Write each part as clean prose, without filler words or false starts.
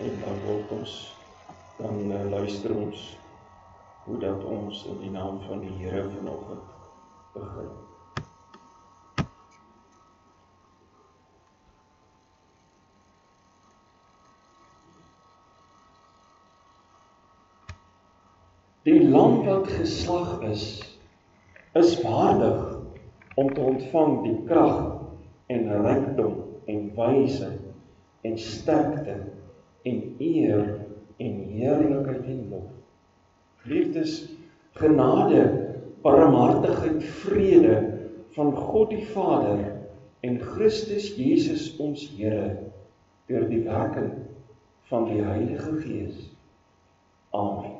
En dan luister ons hoe dat ons in die naam van die Here vanoggend begin. Die lam wat geslag is waardig om te ontvang die krag en rykdom en wysheid en sterkte en eer en heerlikheid en lof. Geliefdes, genade, barmhartigheid, vrede van God die Vader en Christus Jesus ons Here deur die werking van die Heilige Gees. Amen.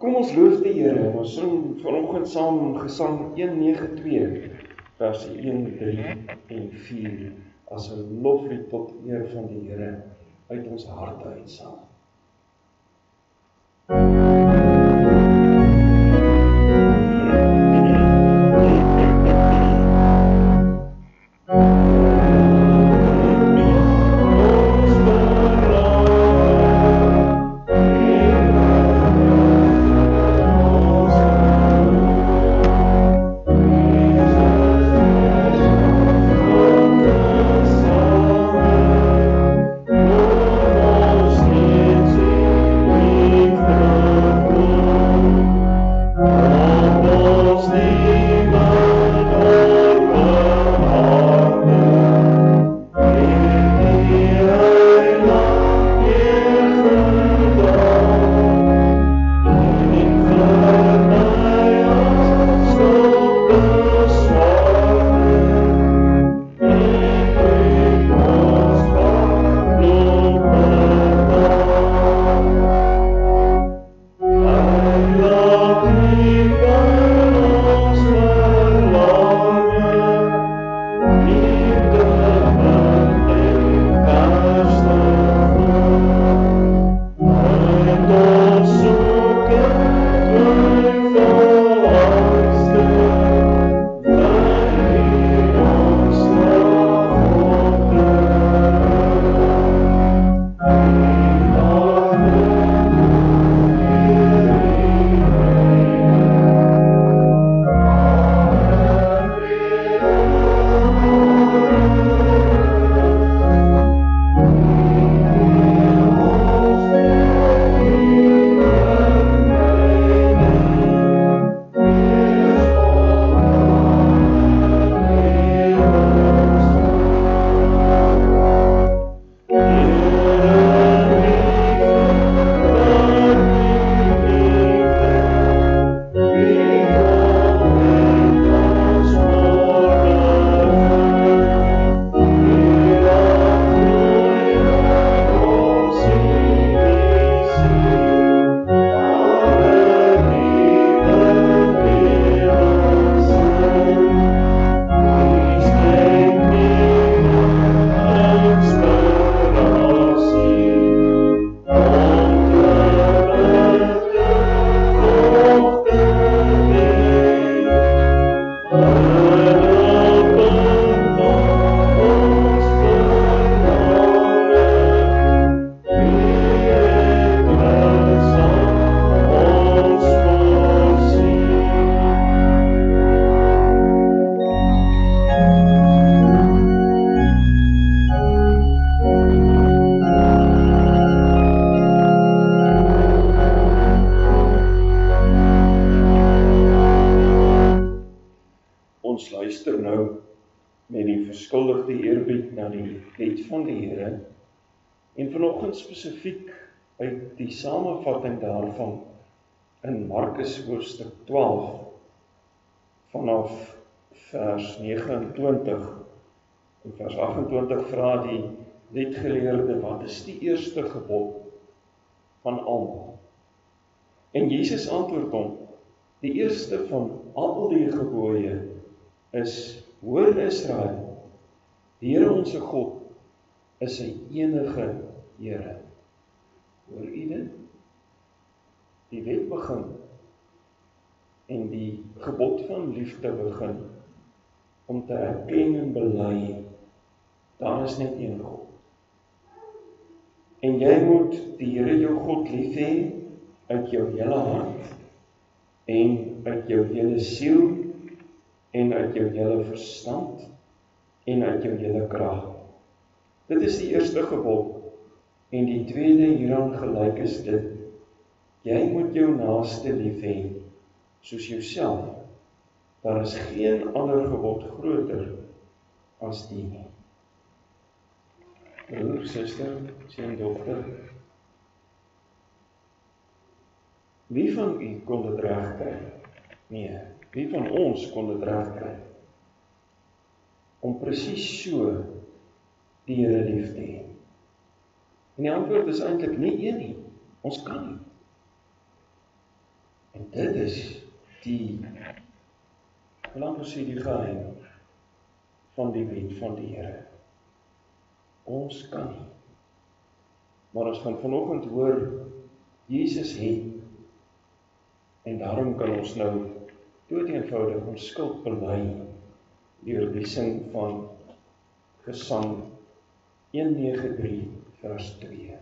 Kom ons loof die Here, en ons sing vanoggend saam Gesang 192, vers 1, 3 en 4, as 'n loflied tot eer van die Here uit ons harte uit saam. Ons luister nou met die verskuldigde eerbied na die lied van die Here, en vanoggend spesifiek uit die samevatting daarvan in Markus hoofstuk 12 vanaf vers 29 en vers 28 vra die wetgeleerde, wat is die eerste gebod van almal? En Jesus antwoord hom, die eerste van al die gebooie is, hoor Israel, die Here onse God is 'n enige Here. Hoor u dit? Die wet begin en die gebod van liefde begin om te erken en bely, daar is net een God. En jy moet die Here jou God lief hê uit jou hele hart en uit jou hele siel en uit jou hele verstand en uit jou hele krag. Dit is die eerste gebod. En die tweede hieraan gelyk is dit: jy moet jou naaste lief hê soos jouself. Daar is geen ander gebod groter as die nie. Broer, suster, seun, dogter, wie van u kon dit regkry? Nee, wie van ons kon dit regkry? Om presies so die Here lief te hê. En die antwoord is eintlik nie een nie. Ons kan nie. En dit is die, laat ons sê, die geheim van die wet van die Here. Ons kan nie. Maar ons gaan vanoggend hoor, Jesus het, en daarom kan ons nou doodeenvoudig ons skuld bely deur die sing van Gesang 193 vers 2.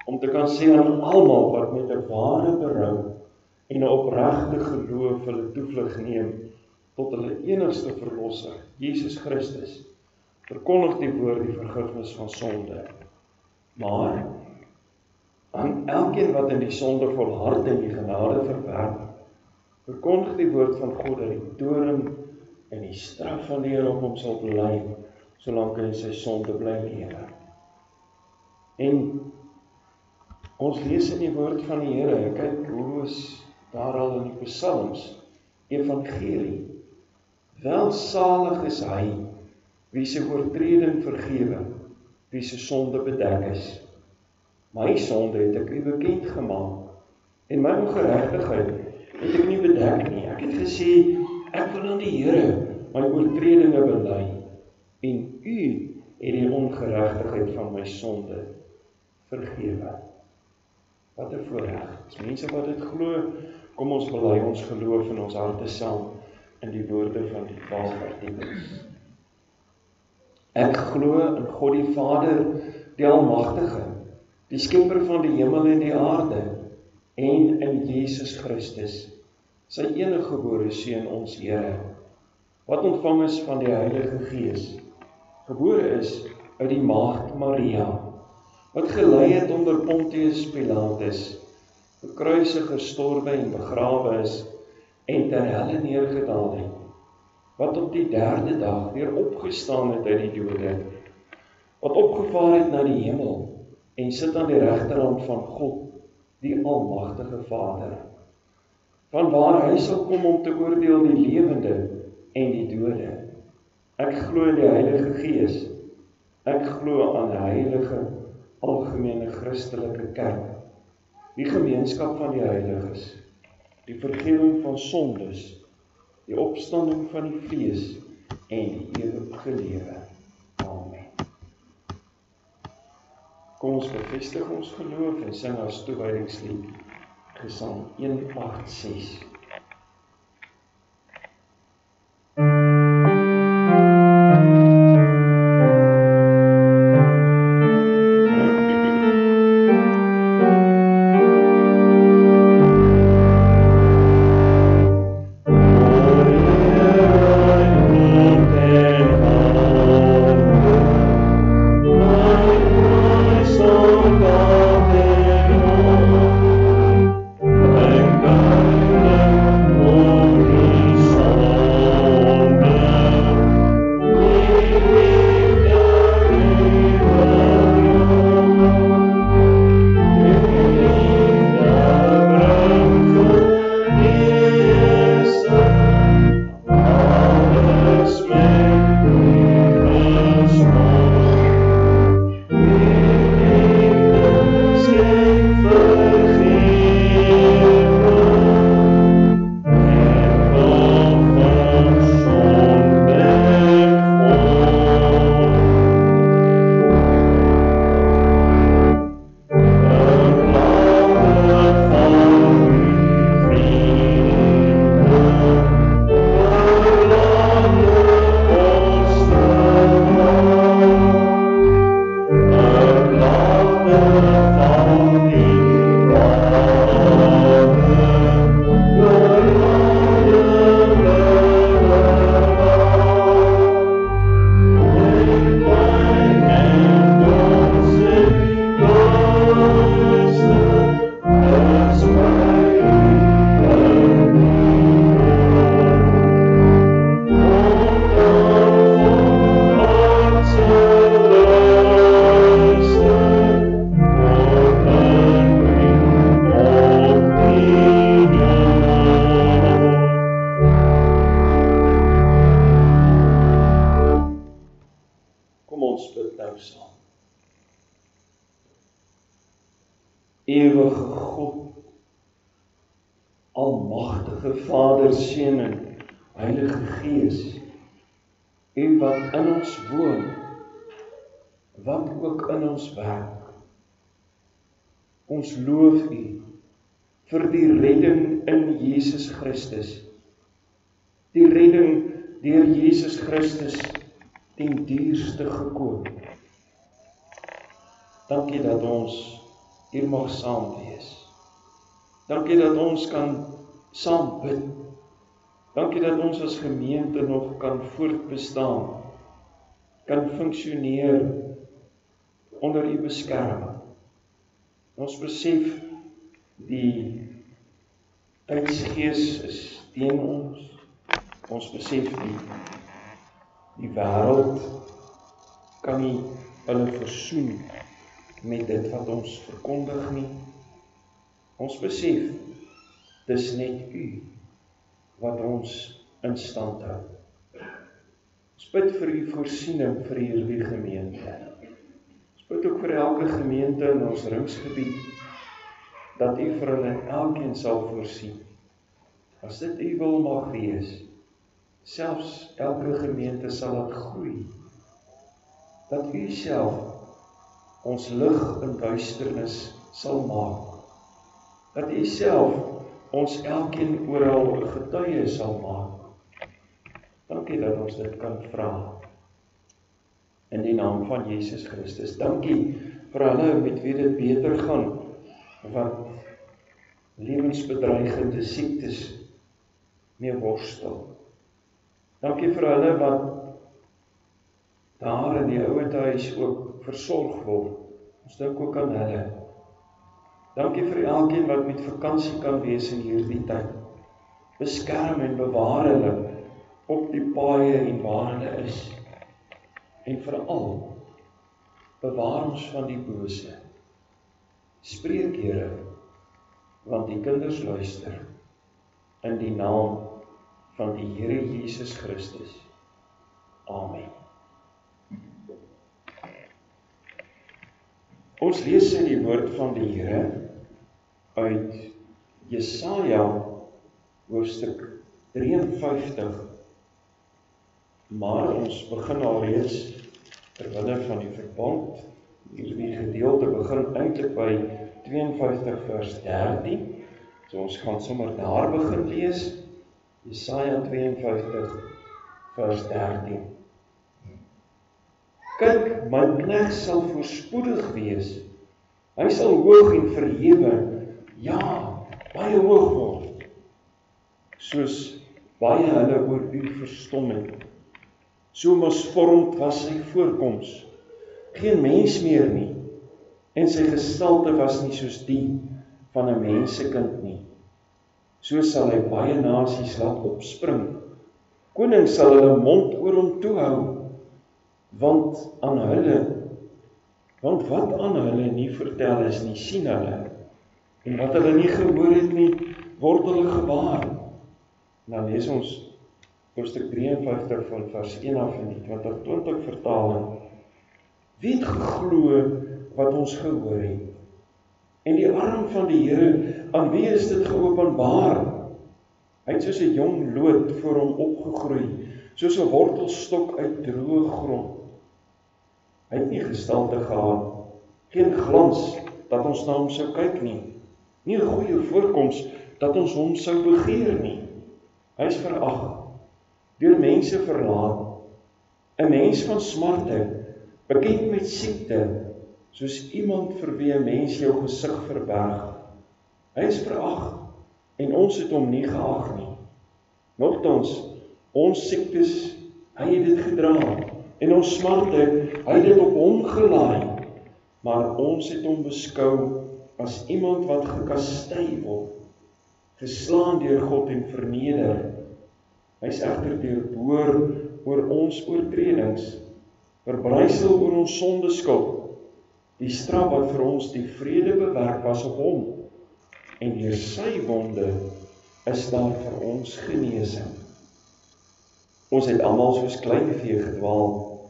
Om te kan sê aan almal wat met 'n ware berou en 'n opregte geloof hulle toevlug neem tot hulle enigste verlosser, Jesus Christus, verkondig die woord die vergifnis van sonde. Maar aan elkeen wat in die sonde volhard en die genade verwerp, verkondig die woord van God dat die toorn en die straf van die Here op hom sal bly, solank hy in sy sonde bly lewe. En ons lees in die woord van die Here, kyk hoe is daar al in die Psalms, evangelie. Welsalig is hy, wie se oortreding vergewe, wie se sonde bedek is. My sonde het ek u bekend gemaak, en my ongeregtigheid het ek nie bedek nie. Ek het gesê, ek wil aan die Here my oortredinge bely, en u het die ongeregtigheid van my sonde vergewe. Wat 'n voorreg. As mense wat dit glo, kom ons bely ons geloof in ons harte saam in die woorde van die 12 artikels. Ek glo in God die Vader, die Almagtige, die skepper van die hemel en die aarde, en in Jesus Christus, sy eniggebore seun, ons Here, wat ontvang is van die Heilige Gees, gebore is uit die maagd Maria, wat gelei het onder Pontius Pilatus, gekruisig, gestorwe en begrawe is, en ter helle neergedaal het, wat op die 3de dag weer opgestaan het uit die dode, wat opgevaar het na die hemel, en sit aan die regterhand van God, die Almagtige Vader, vanwaar hy sal kom om te oordeel die lewende en die dode. Ek glo in die Heilige Gees, ek glo aan die heilige, algemene Christelike kerk, die gemeenskap van die heiliges, die vergifnis van sondes, die opstanding van die vlees en die ewige lewe. Amen. Kom ons bevestig ons geloof en sing as toewydingslied Gesang 186. ewige God, almagtige Vader, Seun en Heilige Gees, U wat in ons woon, wat ook in ons werk. Ons loof U vir die redding in Jesus Christus, die redding deur Jesus Christus ten duurste gekoop. Dankie dat ons hier mag saam wees. Dankie dat ons kan saam bid. Dankie dat ons as gemeente nog kan voortbestaan, kan funksioneer onder U beskerming. Ons besef die tydsgees is teen ons. Ons besef die wêreld kan nie hulle versoen met dit wat ons verkondig nie. Ons besef, dis net U wat ons in stand hou. Ons bid vir U voorsiening vir hierdie gemeente. Ons bid ook vir elke gemeente in ons ringsgebied, dat U vir hulle elkeen sal voorsien. As dit U wil mag wees, selfs elke gemeente sal laat groei, dat U self ons lig in duisternis sal maak, dat U self ons elkeen oral 'n getuie sal maak. Dankie dat ons dit kan vra. In die naam van Jesus Christus. Dankie vir hulle met wie dit beter gaan, wat lewensbedreigende siektes mee worstel. Dankie vir hulle wat daar in die ouerhuis ook versorg word. Ons dink ook aan hulle. Dankie vir elkeen wat met vakansie kan wees in hierdie tyd. Beskerm en bewaar hulle op die paaie en waar hulle is. En veral, bewaar ons van die bose. Spreek, Here, want die kinders luister, in die naam van die Here Jesus Christus. Amen. Ons lees in die woord van die Here uit Jesaja hoofstuk 53. Maar ons begin alreeds terwille van die verband. Hierdie gedeelte begin eintlik by 52 vers 13. So ons gaan sommer daar begin lees. Jesaja 52 vers 13. Kyk, my knegt sal voorspoedig wees. Hy sal hoog en verhewe, ja, baie hoog word. Soos baie hulle oor U verstom het. So misvormd was sy voorkoms, geen mens meer nie, en sy gestalte was nie soos die van 'n mensekind nie. So sal hy baie nasies laat opspring, konings sal hulle mond oor hom toe hou, want wat aan hulle nie vertel is nie, sien hulle, en wat hulle nie gehoor het nie, word hulle gewaar. Nou lees ons hoofstuk 53 van vers 1 af in die 2020 vertaling. Wie het geglo wat ons gehoor het? En die arm van die Here, aan wie is dit geopenbaar? Hy het soos 'n jong loot voor hom opgegroei, soos 'n wortelstok uit droë grond. Hy het nie gestalte gehad, geen glans dat ons na hom sou kyk nie, nie 'n goeie voorkoms dat ons hom sou begeer nie. Hy is verag, deur mense verlaat, 'n mens van smarte, bekend met siekte, soos iemand vir wie 'n mens jou gesig verberg. Hy is verag, en ons het hom nie geag nie. Nogtans, ons siektes, hy het dit gedra, en ons smarte, hy het dit op hom gelaai, maar ons het hom beskou as iemand wat gekastei word, geslaan deur God en verneder. Hy is egter deurboor oor ons oortredings, verbrysel oor ons sondeskuld. Die straf wat vir ons die vrede bewerk was op hom, en deur sy wonde is daar vir ons genesing. Ons het almal soos kleinvee gedwaal,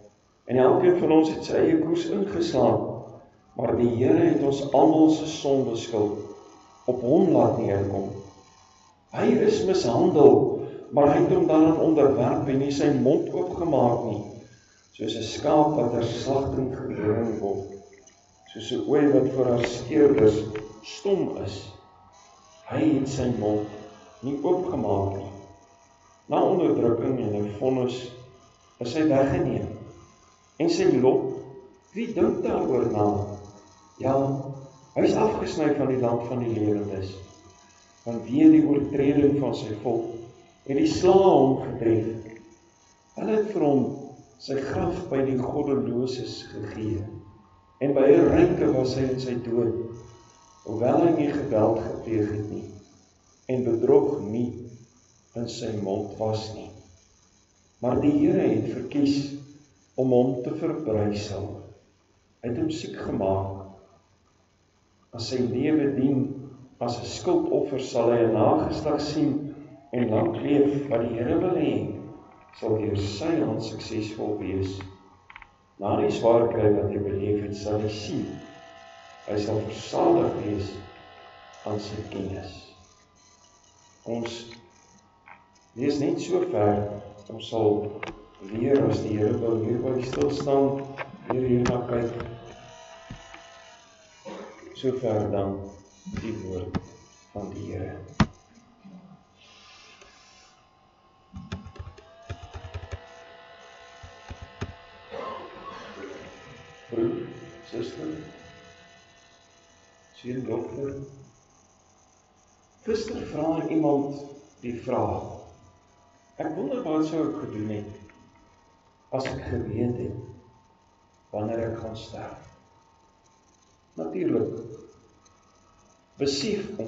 en elkeen van ons het sy eie koers ingeslaan. Maar die Here het ons almal se sondeskuld op hom laat neerkom. Hy is mishandel, maar hy het hom dan onderwerp en nie sy mond oopgemaak nie, soos 'n skaap wat ter slagting gebring word, soos 'n ooi wat voor haar skeerders stom is. Hy het sy mond nie oopgemaak nie. Na onderdrukking en 'n vonnis is hy weggeneem. En sy lot, wie dink daaroor na? Ja, hy is afgesny van die land van die lewendes. Vanweë die oortreding van sy volk het die slae hom getref. Hulle het vir hom sy graf by die goddeloses gegee. En by 'n ryke was hy in sy dood, hoewel hy nie geweld gepleeg het nie, en bedrog nie in sy mond was nie. Maar die Here het verkies om hom te verbrysel. Hy het hom siek gemaak. As sy lewe dien as 'n skuldoffer sal hy 'n nageslag sien en lank leef. Wat die Here wil hê, sal deur sy hand suksesvol wees. Na die swaar kry wat hy beleef het, sal hy sien. Hy sal versadig wees aan sy kennis. Ons lees net so ver, ons sal weer as die Here wil hierby stil staan, weer hierna kyk. So ver dan die woord van die Here. Broer, suster, seun, dogter. Gister vra iemand die vraag, ek wonder wat sou ek gedoen het, as ek geweet het, wanneer ek gaan sterf. Natuurlik, besef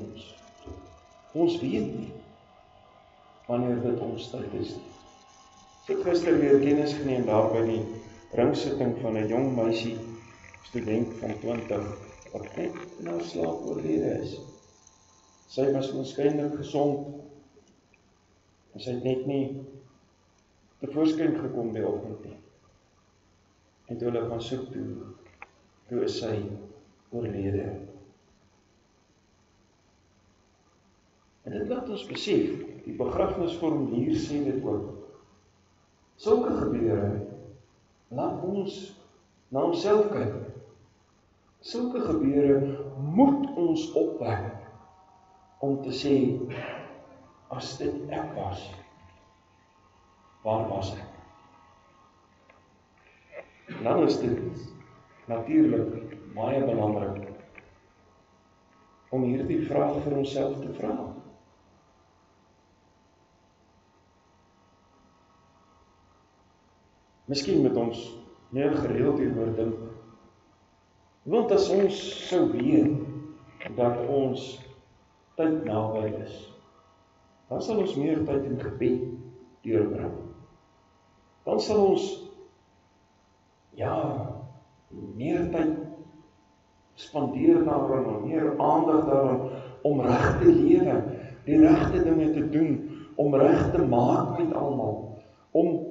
ons weet nie, wanneer dit ons tyd is nie. Ek het gister weer kennis geneem daar by die ringsitting van 'n jong meisie, student van 20, wat net in haar slaap oorlede is. Sy was waarskynlik gesond, en sy het net nie tevoorskyn gekom die oggend nie. En toe hulle gaan soek toe is sy oorlede. En dit laat ons besef, die begrafnisformulier sê dit ook. Sulke gebeure, laat ons na onsself kyk. Sulke gebeure moet ons opwek om te sê, as dit ek was, waar was ek? En dan is dit natuurlik baie belangrik om hierdie vraag vir onsself te vra. Miskien moet ons meer gereeld hieroor dink. Want as ons sou weet dat ons tyd naby is, dan sal ons meer tyd in gebed deurbring. Dan sal ons meer tyd spandeer daaraan, meer aandag daaraan om reg te lewe, die regte dinge te doen, om reg te maak met almal, om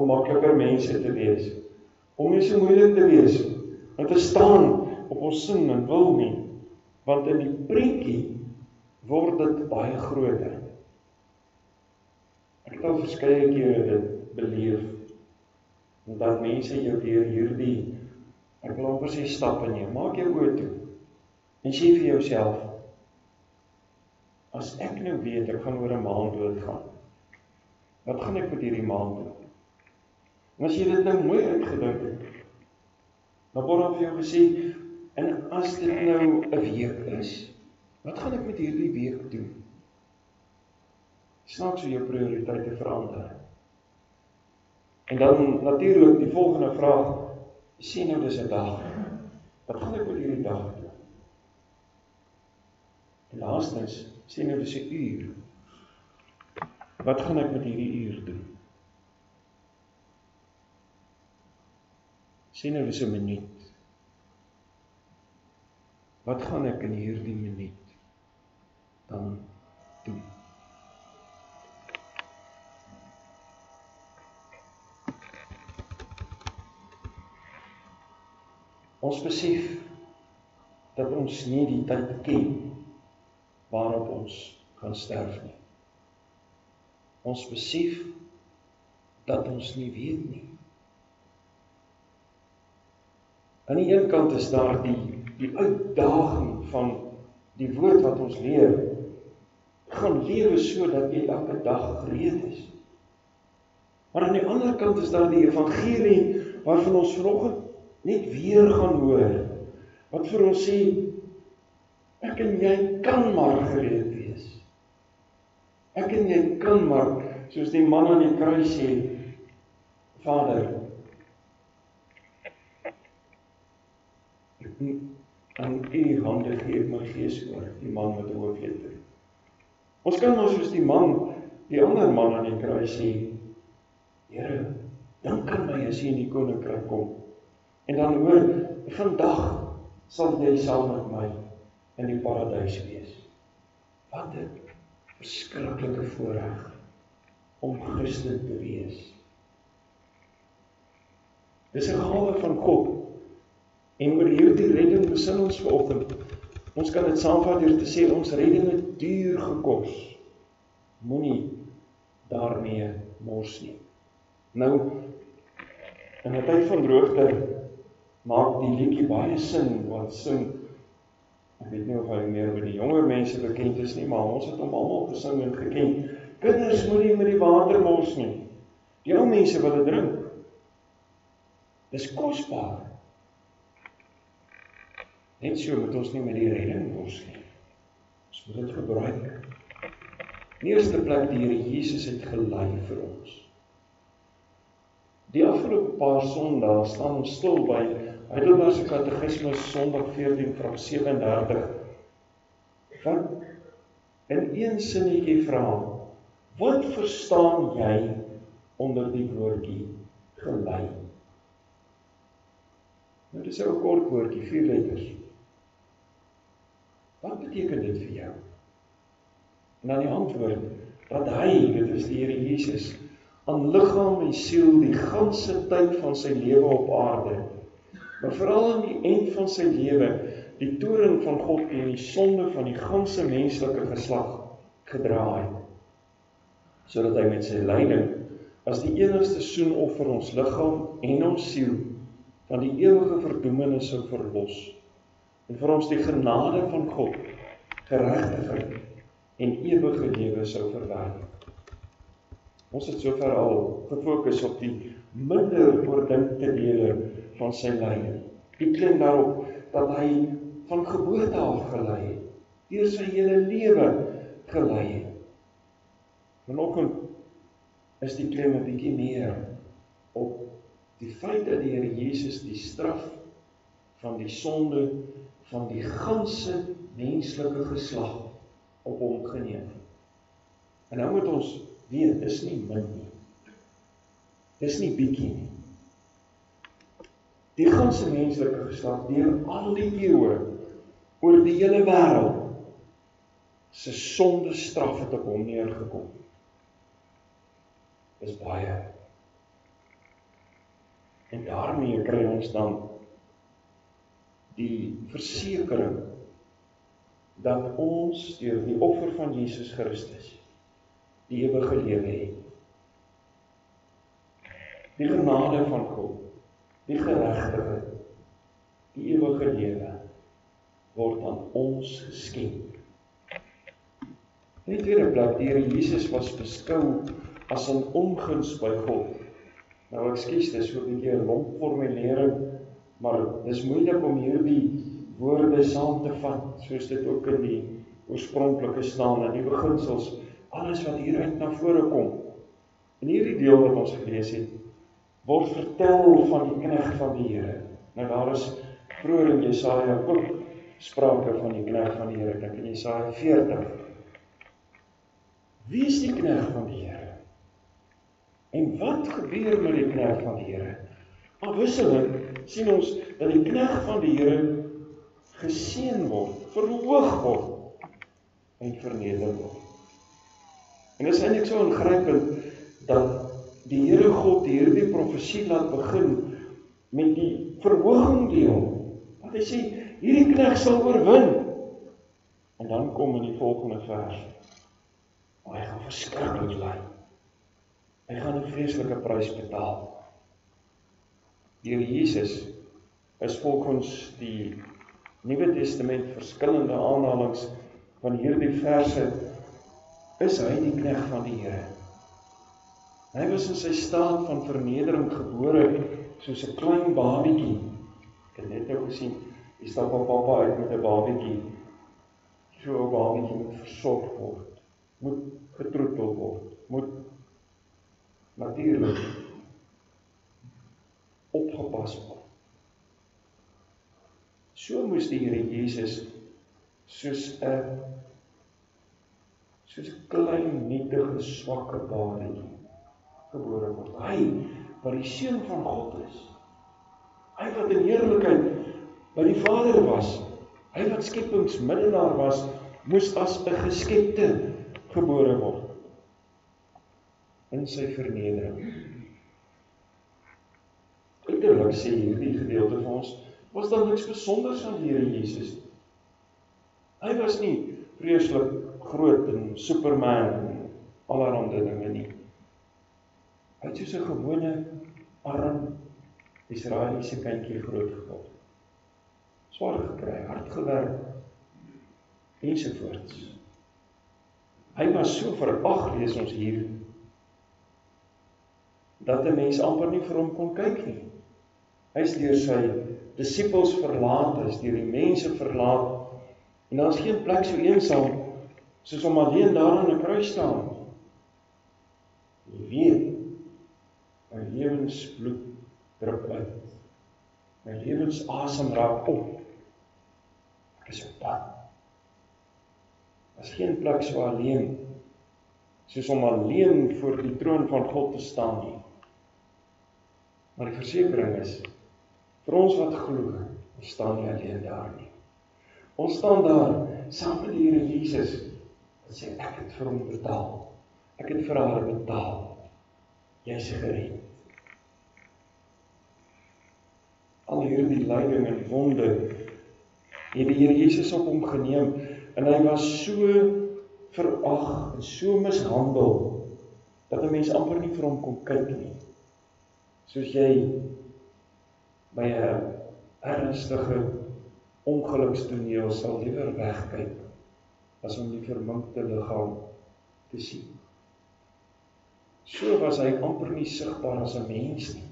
makliker mense te wees, om nie so moeilik te wees, en te staan op ons sin en wil nie, want in die prentjie word dit baie groter. Ek het al verskeie kere dit beleef, dat mense jou deur hierdie, ek wil amper sê stap in jou, maak jou oë toe, en sê vir jouself, as ek nou weet, ek gaan oor 'n maand doodgaan, wat gaan ek met hierdie maand doen? En as jy dit nou mooi uitgedink het, dan word daar vir jou gesê, en as dit nou 'n week is, wat gaan ek met hierdie week doen? Snaaks hoe jou prioriteite verander. En dan natuurlik die volgende vraag, sê nou dis 'n dag, wat gaan ek met hierdie dag doen? En laastens, sê nou dis 'n uur, wat gaan ek met hierdie uur doen? Sê nou dis 'n minuut, wat gaan ek in hierdie minuut dan doen? Ons besef dat ons nie die tyd ken waarop ons gaan sterf nie. Ons besef dat ons nie weet nie. Aan die een kant is daar die uitdaging van die woord wat ons leer, gaan lewe so dat jy elke dag gereed is. Maar aan die ander kant is daar die evangelie waarvan ons vanoggend net weer gaan hoor, wat vir ons sê, ek en jy kan maar gereed wees. Ek en jy kan maar, soos die man aan die kruis sê, Vader, aan u hande gee ek my gees oor, die man met die hoofletter. Ons kan maar soos die ander man aan die kruis sê, Here, dink aan my as jy in die koninkryk kom. En dan hoor, vandag sal jy saam met my in die paradys wees. Wat 'n verskriklike voorreg om Christen te wees. Dis 'n gawe van God. En oor hierdie redding besin ons vanoggend. Ons kan dit saamvat deur te sê, ons redding het duur gekos. Moenie daarmee mors nie. Nou, in 'n tyd van droogte maak die liedjie baie sin, wat sing, ek weet nie of hy meer by die jonger mense bekend is nie, maar ons het hom almal gesing en geken. Kinders moenie met die water mors nie. Die ou mense wil dit drink. Dis kosbaar. Net so moet ons nie met die redding mors nie. Ons moet dit gebruik. In die eerste plek, die Here Jesus het gelei vir ons. Die afgelope paar Sondae staan ons stil by Heidelbergse Katekismus Sondag 14 vraag 37. Wat in een sinnetjie vra, wat verstaan jy onder die woordjie gelei? Nou dis 'n kort woordjie, 4 letters. Wat beteken dit vir jou? En dan die antwoord, dat hy, dit is die Here Jesus, aan liggaam en siel die ganse tyd van sy lewe op aarde, maar veral aan die eind van sy lewe, die toorn van God en die sonde van die ganse menslike geslag gedra het, sodat hy met sy lyding as die enigste soenoffer ons liggaam en ons siel van die ewige verdoemenis sou verlos, en vir ons die genade van God, geregtigheid en ewige lewe sou verwerk. Ons het sover al gefokus op die minder oordinkte dele van sy lyding. Die klem daarop dat hy van geboorte af gelei het, deur sy hele lewe gelei het. Vanoggend is die klem 'n bietjie meer op die feit dat die Here Jesus die straf van die sonde van die ganse menslike geslag op hom geneem het. En nou moet ons weet, dis nie min nie. Dis nie bietjie nie. Die ganse menslike geslag deur al die eeue oor die hele wêreld se sonde straf het op hom neergekom. Dis baie. En daarmee kry ons dan die versekering dat ons deur die offer van Jesus Christus die ewige lewe het. Die genade van God, die geregtigheid, die ewige lewe word aan ons geskenk. In die tweede plek, die Here Jesus was beskou as 'n onguns by God. Nou ekskuus, dis so 'n bietjie 'n lomp formulering, maar dis moeilik om hierdie woorde saam te vat, soos dit ook in die oorspronklike staan en die beginsels, alles wat hieruit na vore kom. In hierdie deel wat ons gelees het, word vertel van die knegt van die Here. Nou daar is vroeër in Jesaja ook sprake van die knegt van die Here, dink in Jesaja 40. Wie is die knegt van die Here? En wat gebeur met die knegt van die Here? Afwisselend sien ons dat die knegt van die Here geseën word, verhoog word en verneder word. En dit is eintlik so ingrypend dat die Here God hierdie profesie laat begin met die verhoging deel Hy sê, hierdie knegt sal oorwin. En dan kom in die volgende vers, maar hy gaan verskriklik ly. Hy gaan 'n vreeslike prys betaal. Die Here Jesus is volgens die Nuwe Testament verskillende aanhalings van hierdie verse, is hy die knegt van die Here. Hy was in sy staat van vernedering gebore, soos 'n klein babietjie. Ek het net nou gesien, hier stap papa uit met 'n babietjie. So 'n babietjie moet versorg word, moet getroetel word, moet natuurlik opgepas word. So moes die Here Jesus soos 'n klein, nietige, swakke babietjie gebore word. Hy, wat die Seun van God is, hy wat in heerlikheid by die Vader was, hy wat skepingsmindenaar was, moes as 'n geskepte gebore word in sy vernedering. Uiterlik sê hierdie gedeelte vir ons, was daar niks besonders aan die Here Jesus. Hy was nie vreeslik groot en Superman en allerhande dinge nie. Hy het soos 'n gewone, arm Israeliese kindjie groot geword. Swaar gekry, hard gewerk, ensovoorts. Hy was so verag, lees ons hier, dat 'n mens amper nie vir hom kon kyk nie. Hy is deur sy disippels verlaat, hy is deur die mense verlaat, en daar is geen plek so eensaam, soos om alleen daar aan 'n kruis staan. Jy weet, my lewensbloed drup uit, my lewensasem raak op, ek is op pad. Daar is geen plek so alleen, soos om alleen voor die troon van God te staan nie. Maar die versekering is, vir ons wat glo, ons staan nie alleen daar nie. Ons staan daar, saam met die Here Jesus, en sê, ek het vir hom betaal, ek het vir haar betaal, jy is gered. Al hierdie lyding en wonde, het die Here Jesus op hom geneem, en hy was so verag, en so mishandel, dat 'n mens amper nie vir hom kon kyk nie. Soos jy by 'n ernstige ongelukstoneel sal liewer wegkyk, as om die verminkte liggaam te sien. So was hy amper nie sigbaar as 'n mens nie.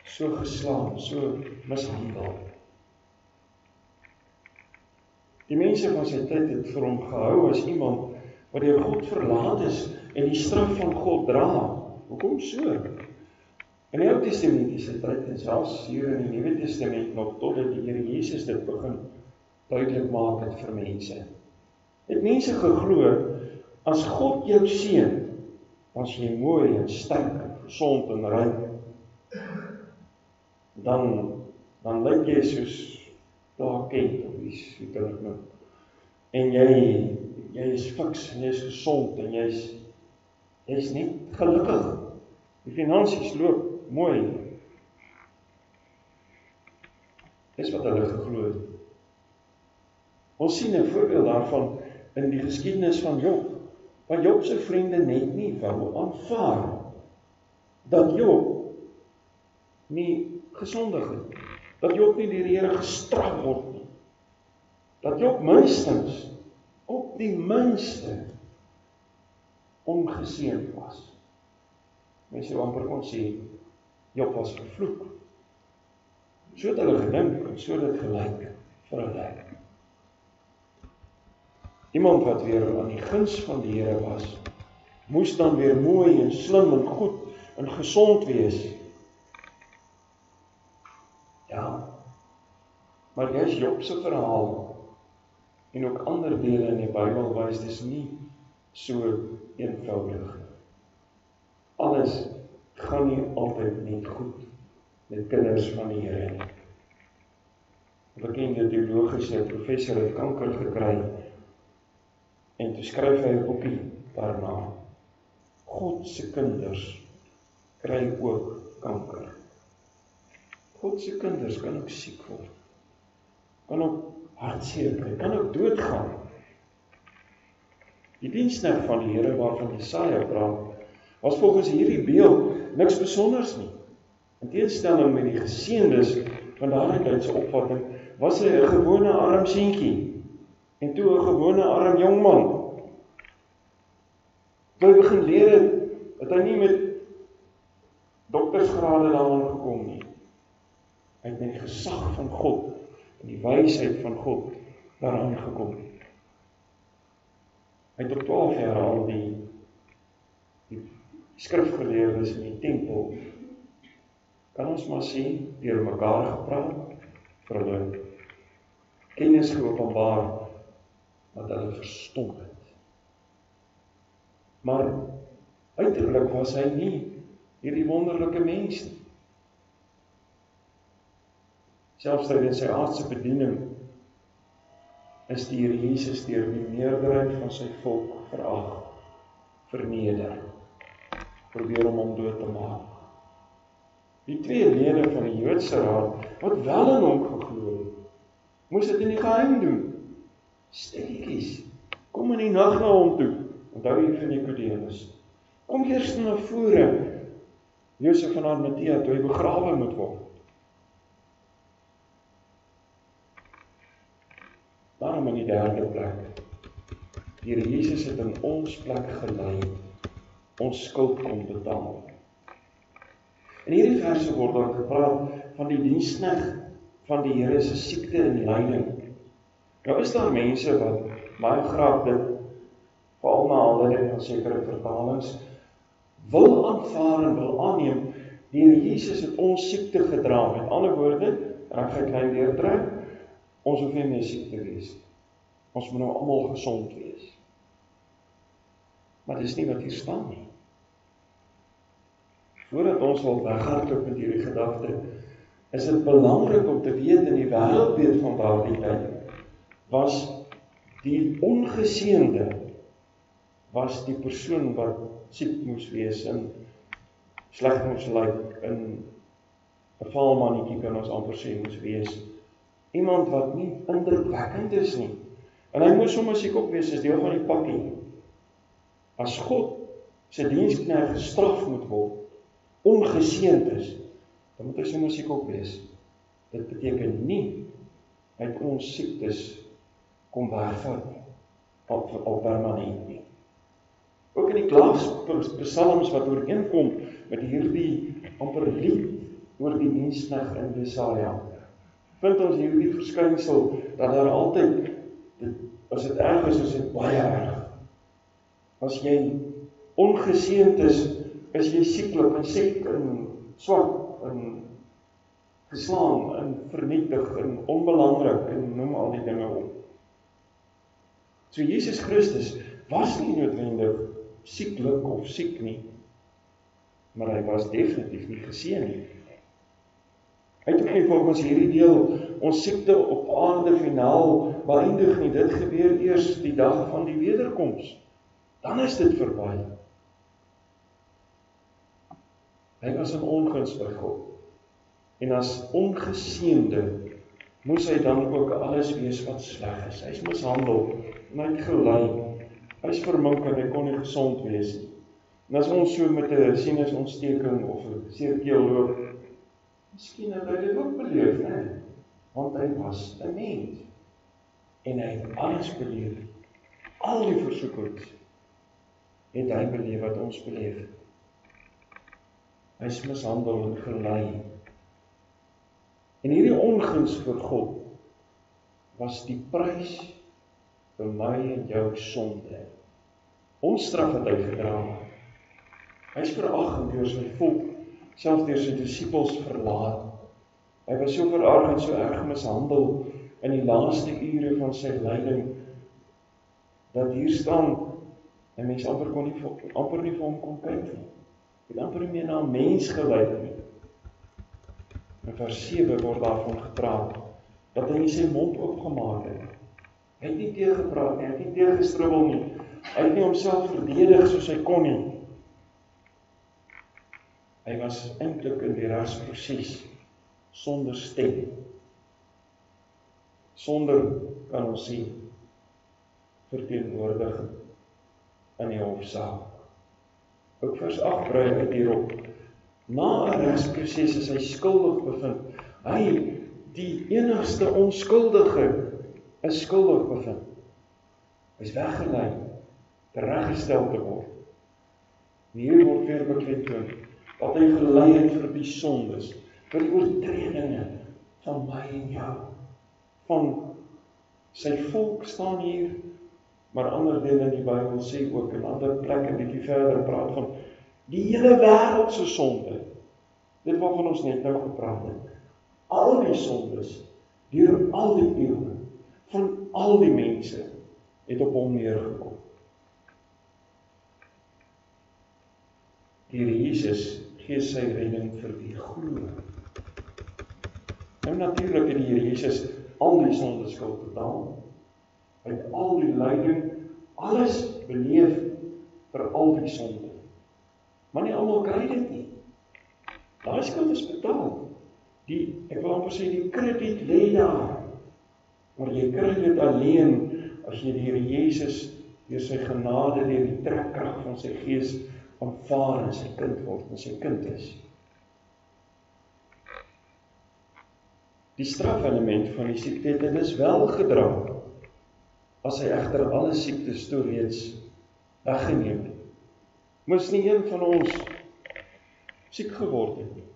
So geslaan, so mishandel. Die mense van sy tyd het vir hom gehou as iemand wat deur God verlaat is en die straf van God dra. Hoekom so? In die Ou Testamentiese tyd en selfs hier in die Nuwe Testament nog totdat die Here Jesus dit begin duidelik maak het vir mense. Het mense geglo, as God jou seën, as jy mooi en sterk en gesond en ryk, dan lyk jy soos daar Kent of iets, wie kan ek noem. En jy is fiks en jy is gesond en jy is net gelukkig. Die finansies loop mooi. Dis wat hulle geglo het. Ons sien 'n voorbeeld daarvan in die geskiedenis van Job, wat Job se vriende net nie wou aanvaar dat Job nie gesondig het, dat Job nie deur die Here gestraf word nie, dat Job minstens, op die minste, ongeseënd was. Mense sou amper kon sê, Job was vervloek. So het hulle gedink, en so het dit gelyk vir hulle. Iemand wat weer aan die guns van die Here was, moes dan weer mooi en slim en goed en gesond wees. Ja, maar dis Job se verhaal, en ook ander dele in die Bybel wys dis nie so eenvoudig. Alles gaan nie altyd net goed met kinders van die Here nie. 'n bekende teologiese professor het kanker gekry, en toe skryf hy 'n boekie daarna. God se kinders kry ook kanker. God se kinders kan ook siek word. kan ook hartseer kry, kan ook doodgaan. Die diensknegt van die Here waarvan Jesaja praat, was volgens hierdie beeld niks besonders nie. In teenstelling met die geseëndes van daardie tydse opvatting, was hy 'n gewone arm seentjie en toe 'n gewone arm jongman. Toe hy begin leer het hy nie met doktersgrade daaraan gekom nie. Hy het met die gesag van God en die wysheid van God daaraan gekom. Hy het op 12 jaar al die skrifgeleerdes in die tempel, kan ons maar sê, deur mekaar gepraat, vir hulle kennis geopenbaar, wat hulle verstom het. Maar uiterlik was hy nie hierdie wonderlike mens nie. Selfs tydens sy aardse bediening is die Here Jesus deur die meerderheid van sy volk verag, verneder, probeer om hom dood te maak. Die twee lede van die Joodse raad, wat wel in hom geglo het, moes dit in die geheim doen. Stilletjies, kom in die nag na hom toe, onthou hier van Nikodemus. Kom eers na vore, Josef van Arimatea, toe hy begrawe moet word. Daarom in die derde plek, die Here Jesus het in ons plek gelei, ons skuld kom betaal. In hierdie verse word daar gepraat van die diensknegt van die Here se siekte en lyding. Nou is daar mense wat baie graag dit, veral na aanleiding van sekere vertalings, wil aanvaar en wil aanneem, die Here Jesus het ons siekte gedra. Met ander woorde, ek gaan klein deurtrek, ons hoef nie meer siek te wees. Ons moet nou almal gesond wees. Maar dis nie wat hier staan nie. Voordat ons wil weghardloop met hierdie gedagte, is dit belangrik om te weet in die wêreldbeeld van daardie tyd, was die ongeseënde, was die persoon wat siek moes wees en sleg moes lyk, in 'n valmannetjie kan ons amper sê moes wees. Iemand wat nie indrukwekkend is nie. En hy moes sommer siek op wees as deel van die pakkie. As God sy diensknegt gestraf moet word, ongeseënd is, dan moet hy sommer siek op wees. Dit beteken nie, hy het ons siektes kom wegvat al permanent nie. Ook in die klaagpsalms wat ooreenkom met hierdie amper lied oor die diensknegt in Jesaja, vind ons hierdie verskynsel, dat daar altyd, as dit erg is dit baie erg. As jy ongeseënd is jy sieklik en siek en swak en geslaan en vernietig en onbelangrik en noem al die dinge op. So Jesus Christus was nie noodwendig sieklik of siek nie, maar hy was definitief nie geseën nie. Hy het ook nie volgens hierdie deel ons siekte op aarde finaal beëindig nie. Dit gebeur eers die dag van die wederkoms. Dan is dit verby. Hy was in onguns by God. En as ongeseënde moes hy dan ook alles wees wat sleg is. Hy is mishandel en hy het gelei. Hy is vermink en hy kon nie gesond wees nie. En as ons so met 'n sinusontsteking of 'n seer keel loop, miskien het hy dit ook beleef, né? Want hy was 'n mens. En hy het alles beleef. Al die versoekings het hy beleef wat ons beleef. Hy is mishandel en gelei. En hierdie onguns vir God was die prys vir my en jou sonde. Ons straf het hy gedra. Hy is verag deur sy volk, selfs deur sy disippels verlaat. Hy was so verarg en so erg mishandel in die laaste ure van sy lyding, dat hier staan, en mens amper nie vir hom kon kyk nie. Het amper nie meer na 'n mens gelyk nie. In vers 7 word daarvan gepraat, dat hy nie sy mond oopgemaak het. Hy het nie teëgepraat nie, hy het nie teëgestribbel nie, hy het nie homself verdedig soos hy kon nie. Hy was eintlik in die regsproses sonder stem. sonder, kan ons sê, verteenwoordiging in die hofsaak. Ook vers 8 brei uit hierop. Na 'n regsproses is hy skuldig bevind. Hy, die enigste onskuldige, is skuldig bevind. Hy is weggelei, tereggestel te word. Hier word weer beklemtoon dat hy gelei het vir die sondes, vir die oortredinge van my en jou. Van sy volk staan hier, maar ander dele in die Bybel sê ook, en ander plekke bietjie verder praat van die hele wêreld se sonde. Dit waarvan ons net nou gepraat het. Al die sondes, deur al die eeue, van al die mense, het op hom neergekom. Die Here Jesus gee sy redding vir wie glo. Nou natuurlik het die Here Jesus al die sondeskuld betaal. Hy het al die lyding, alles beleef vir al die sonde. Maar nie almal kry dit nie. Daai skuld is betaal. Ek wil amper sê, die krediet lê daar. Maar jy kry dit alleen as jy die Here Jesus deur sy genade, deur die trekkrag van sy Gees aanvaar en sy kind word en sy kind is. Die strafelement van die siekte het dit is wel gedra, as hy egter alle siektes toe reeds weggeneem het. Moes nie een van ons siek geword het nie.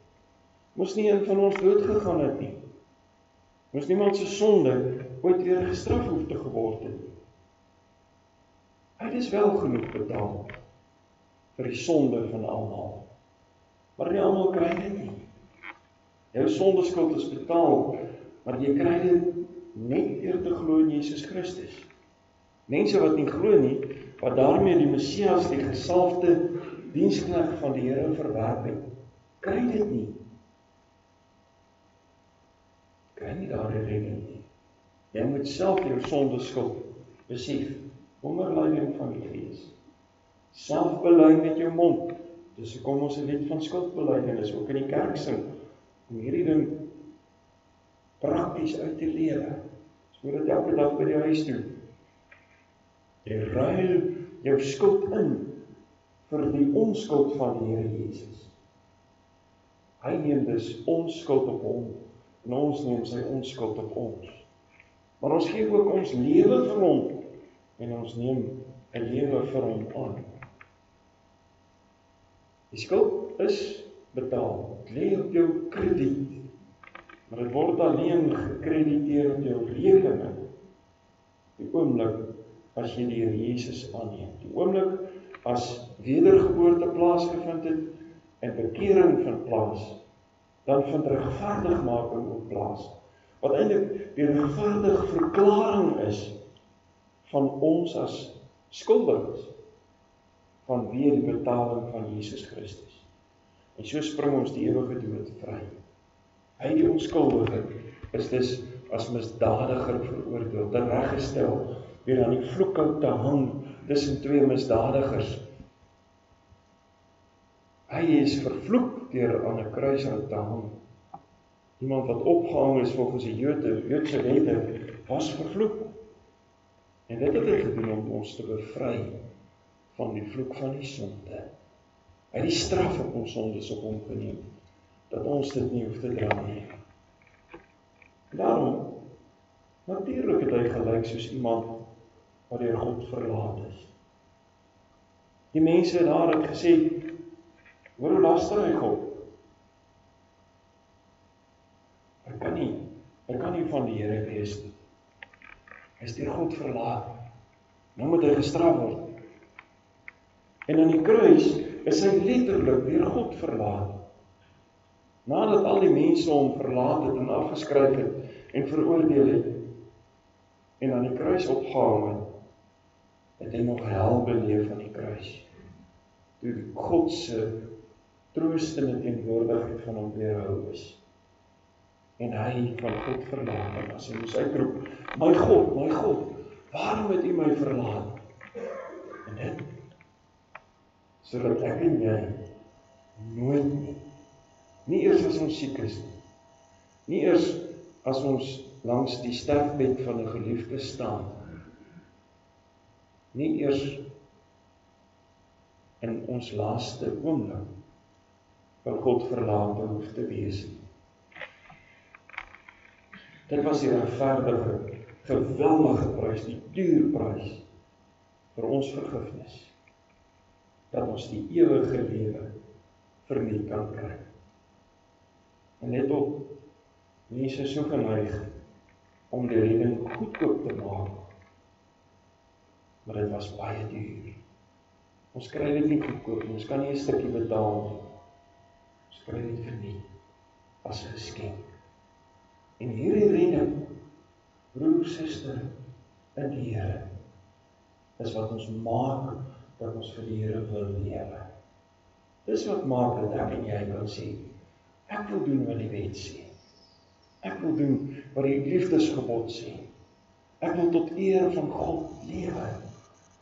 Moes nie een van ons dood gegaan het nie. Moes niemand se sonde ooit weer gestraf hoef te geword het nie. Hy het wel genoeg betaal vir die sonde van almal. Maar nie almal kry dit nie. Jou sondeskuld is betaal, maar jy kry dit net deur te glo in Jesus Christus. Mense wat nie glo nie, wat daarmee die Messias, die gesalfde diensknegt van die Here verwerp het, kry dit nie. Kry nie daardie redding nie. Jy moet self jou sondeskuld besef, onder leiding van die Gees. Self bely met jou mond. Dis hoekom ons 'n lied van skuldbelydenis ook in die kerk sing, om hierdie ding prakties uit te lewe. So dit elke dag by die huis toe. Jy ruil jou skuld in vir die onskuld van die Here Jesus. Hy neem dus ons skuld op hom, en ons neem sy onskuld op ons. Maar ons gee ook ons lewe vir hom, en ons neem 'n lewe vir hom aan. Die skuld is betaal, dit lê op jou krediet, maar dit word alleen gekrediteer op jou rekening, die oomblik as jy die Here Jesus aanneem, die oomblik as wedergeboorte plaasgevind het, en bekering vind plaas, dan vind regverdigmaking ook plaas, wat eintlik die regverdige verklaring is, van ons as skuldiges, vanweë die betaling van Jesus Christus. En so spring ons die ewige dood vry. Hy die onskuldige is dus as misdadiger veroordeel, tereggestel, weer aan die vloekhout te hang tussen twee misdadigers. Hy is vervloek deur aan 'n kruishout te hang. Iemand wat opgehang is volgens die Joodse wette was vervloek. En dit het hy gedoen om ons te bevry van die vloek van die sonde. Hy het die straf op ons sondes op hom geneem, dat ons dit nie hoef te dra nie. Daarom, natuurlik het hy gelyk soos iemand wat deur God verlaat is. Die mense daar het gesê, hoor hoe laster hy God. Hy kan nie van die Here wees nie. Hy is deur God verlaat. Nou moet hy gestraf word. En aan die kruis is hy letterlik deur God verlaat. Nadat al die mense hom verlaat het en afgeskryf het en veroordeel het, en aan die kruis opgehang het hy nog hel beleef aan die kruis. Toe God se troostende teenwoordigheid van hom weerhou is. En hy van God verlaat en as hy moes uitroep, my God, waarom het U my verlaat? En dit, sodat ek en jy nooit nie eers as ons siek is nie eers as ons langs die sterfbed van 'n geliefde staan, nie eers in ons laaste oomblik van God verlate hoef te wees nie. Dit was die regverdige, geweldige prys, die duur prys vir ons vergifnis, dat ons die ewige lewe verniet kan kry. En let op, mense is so geneig om die redding goedkoop te maak, maar dit was baie duur. Ons kry dit nie goedkoop nie, ons kan nie 'n stukkie betaal nie. Ons kry dit verniet as 'n geskenk. En hierdie redding, broer, suster, in die Here, is wat ons maak dat ons vir die Here wil lewe. Dis wat maak dat ek en jy kan sê, ek wil doen wat die wet sê. Ek wil doen wat die liefdesgebod sê. Ek wil tot eer van God lewe.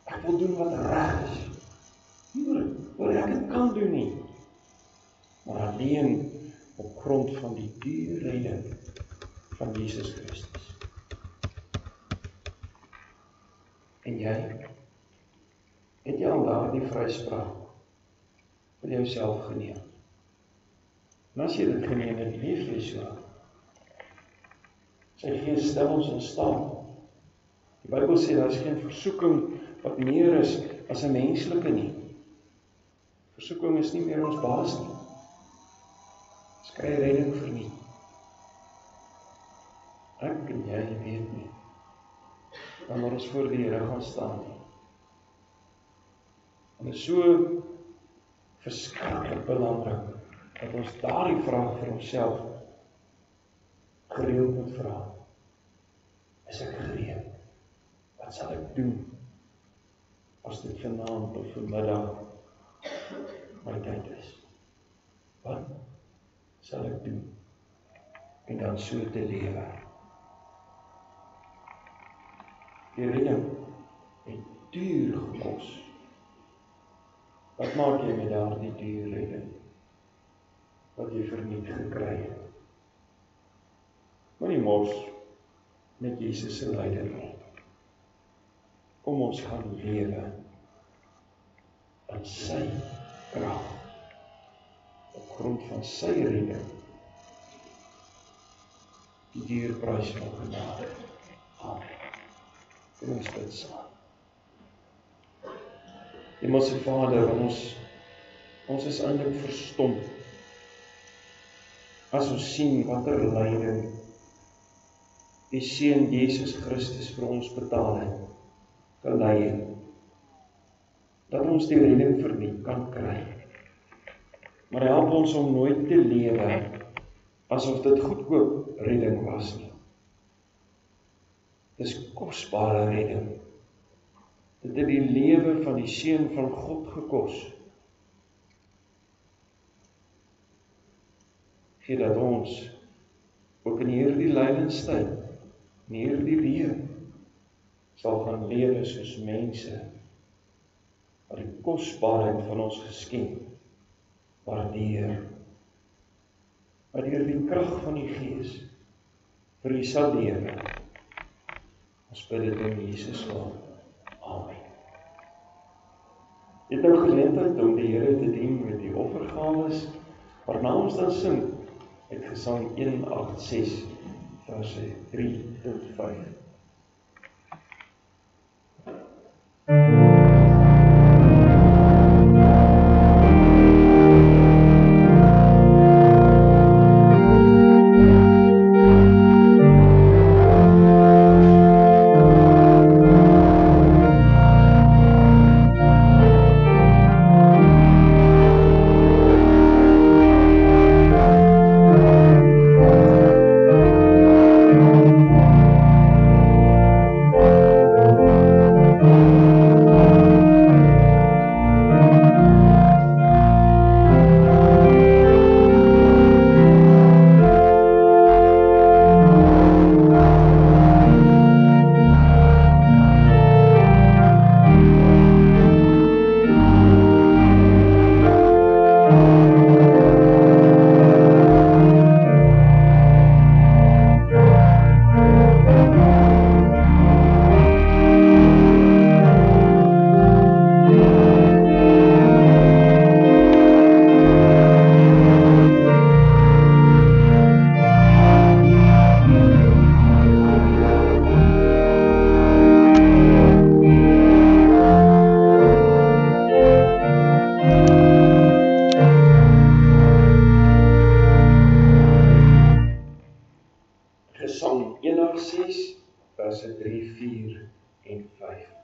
Ek wil doen wat reg is. Nie wat ek dit kan doen nie, maar alleen op grond van die duur redding van Jesus Christus. En jy, het jy al daardie vryspraak vir jouself geneem? En as jy dit geneem het, leef jy so. Sy Gees stel ons in staat. Die Bybel sê, daar is geen versoeking wat meer is as 'n menslike nie. Versoeking is nie meer ons baas nie. Ons kry redding verniet. Ek en jy weet nie, wanneer ons voor die Here gaan staan nie. En dit is so verskriklik belangrik, dat ons daardie vraag vir onsself gereeld moet vra. Is ek gereed? Wat sal ek doen, as dit vanaand of vanmiddag my tyd is? Wat sal ek doen, en dan so te lewe? Die redding het duur gekos. Wat maak jy met daardie duur redding, wat jy verniet gekry het? Maar nie mors met Jesus se lyding nie. Kom ons gaan lewe in sy krag, op grond van sy redding, die duur prys van genade. Amen. Kom ons bid saam. Hemelse Vader, ons is eintlik verstom as ons sien watter lyding die Seun Jesus Christus vir ons betaal het, gelei het, dat ons die redding verniet kan kry. Maar help ons om nooit te lewe asof dit goedkoop redding was nie. Dis kosbare redding. Dit het die lewe van die Seun van God gekos. Gee dat ons ook in hierdie lydenstyd, in hierdie lewe, sal gaan lewe soos mense wat die kosbaarheid van ons geskenk waardeer, wat deur die krag van die Gees vir U sal lewe. Ons bid dit in Jesus naam. Amen. Jy het nou geleentheid om die Here te dien met die offergawes, waarna ons dan sing uit Gesang 186, verse 3 tot 5. Markus 6, verse 3, 4 en 5.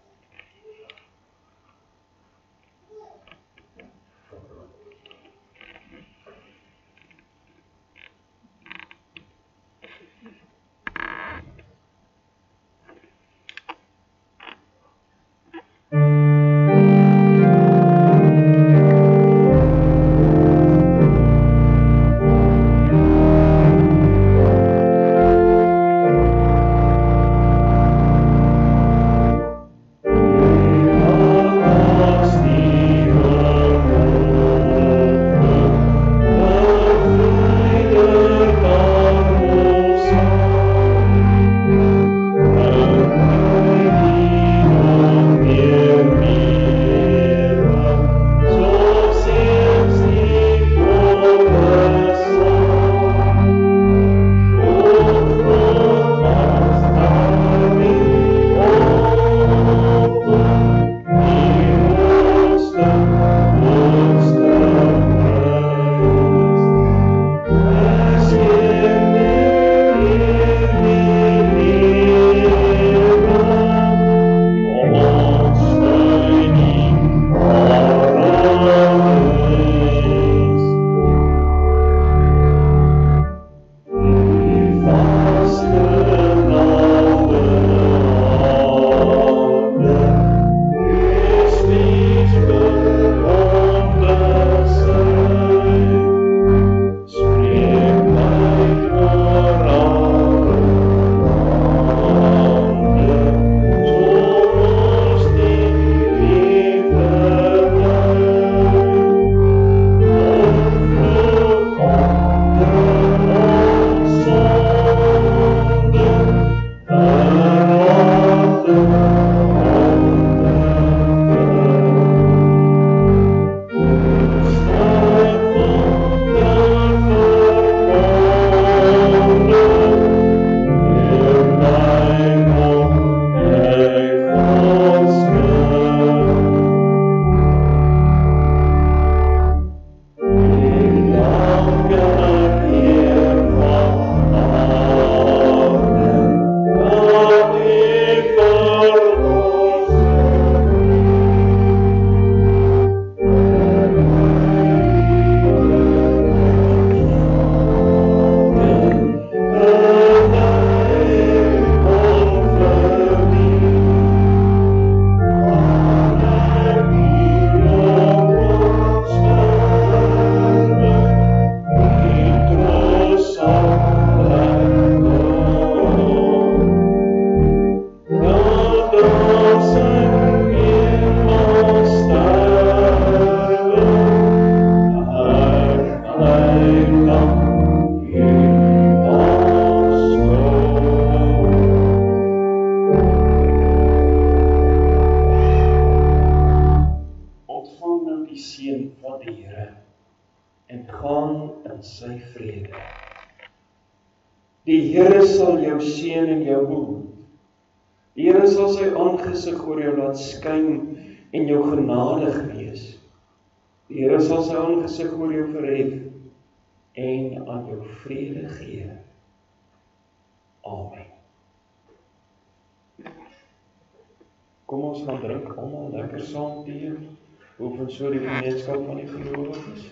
Die Here sal jou seën en jou behoed. Die Here sal sy aangesig oor jou laat skyn en jou genadig wees. Die Here sal sy aangesig oor jou verhef en aan jou vrede gee. Amen. Kom ons gaan drink almal lekker saam tee, oefen so die gemeenskap van die gelowiges.